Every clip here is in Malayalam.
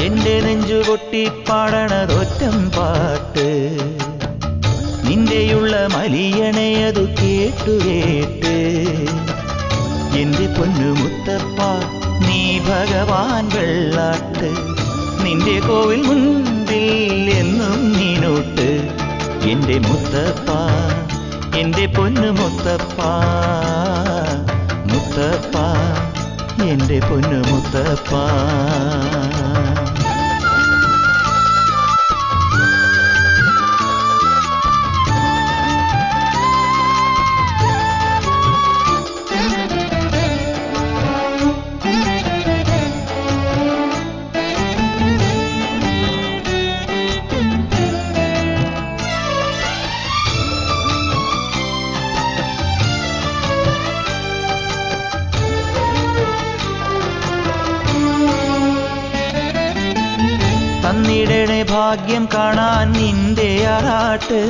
എന്റെ നെഞ്ചു പൊട്ടി പാടണതൊറ്റം പാട്ട് നിന്റെയുള്ള മലിയണയതു കേട്ടു കേട്ട് എന്റെ പൊന്നു മുത്തപ്പ നീ ഭഗവാൻ വെള്ളാട്ട് നിന്റെ കോവിൽ മുൻപിൽ എന്നും നീനോട്ട് എന്റെ മുത്തപ്പ എന്റെ പൊന്നു മുത്തപ്പ മുത്തപ്പ എന്റെ പൊന്നു മുത്തപ്പ തന്നിടണേ ഭാഗ്യം കാണാൻ നിന്റെ ആറാട്ട്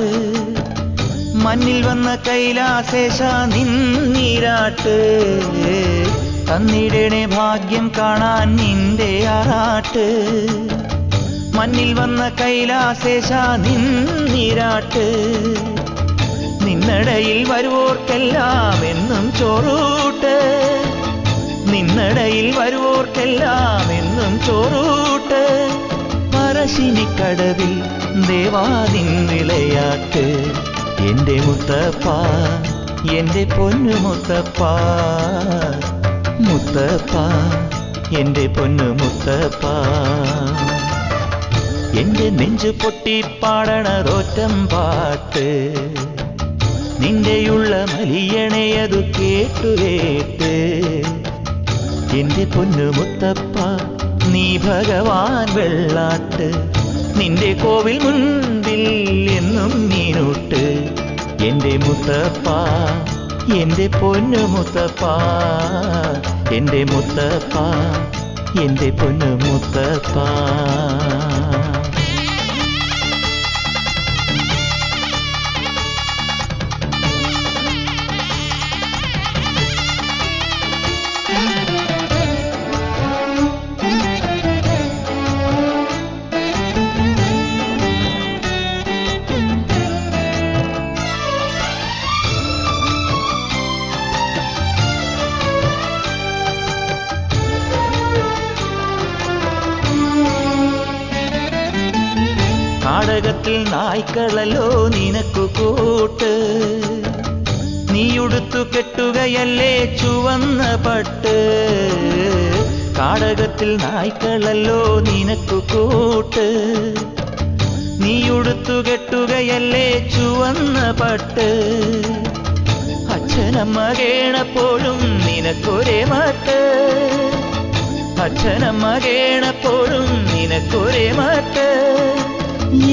മണ്ണിൽ വന്ന കൈലാസേശ നിന്നീരാട്ട് തന്നിടണേ ഭാഗ്യം കാണാൻ നിന്റെ ആറാട്ട് മണ്ണിൽ വന്ന കൈലാസേശ നിന്നീരാട്ട് നിന്നടയിൽ വരുവോർക്കെല്ലാം എന്നും ചോറൂട്ട് നിന്നടയിൽ വരുവോർക്കെല്ലാം എന്നും ചോറൂട്ട് പറശ്ശിനിക്കടവിൽ ദേവാദിൻ വിളയാട്ട് എന്റെ മുത്തപ്പ എന്റെ പൊന്നു മുത്തപ്പ മുത്തപ്പ എന്റെ പൊന്നു മുത്തപ്പ എന്റെ നെഞ്ചു പൊട്ടി പാടണതൊറ്റം പാട്ട് നിന്റെയുള്ള മലിയണയതു കേട്ടു കേട്ട് എന്റെ പൊന്നു മുത്തപ്പ നീ ഭഗവാൻ വെള്ളാട്ട് നിന്റെ കോവിൽ മുൻപിൽ എന്നും നീനോട്ട് എന്റെ മുത്തപ്പ എന്റെ പൊന്നു മുത്തപ്പ എന്റെ മുത്തപ്പ എന്റെ പൊന്നു മുത്തപ്പ നാടകത്തിൽ നായ്ക്കളല്ലോ നിനക്കു കൂട്ട് നീയുടുത്തു കെട്ടുകയല്ലേ ചുവന്ന പട്ട് കാടകത്തിൽ നായ്ക്കളല്ലോ നിനക്കു കൂട്ട് നീയുടുത്തു കെട്ടുകയല്ലേ ചുവന്ന പട്ട് അച്ഛനമ്മ കേണപ്പോഴും നിനക്കൊരേ മട്ട് അച്ഛനമ്മ കേണപ്പോഴും നിനക്കൊരേ മട്ട്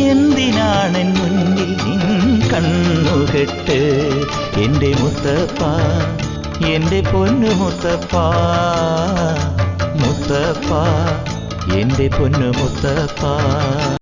എന്തിനാണെൻ മുന്നിൽ നിൻ കണ്ണുകെട്ട് എന്റെ മുത്തപ്പ എന്റെ പൊന്നു മുത്തപ്പ മുത്തപ്പ എന്റെ പൊന്നു മുത്തപ്പ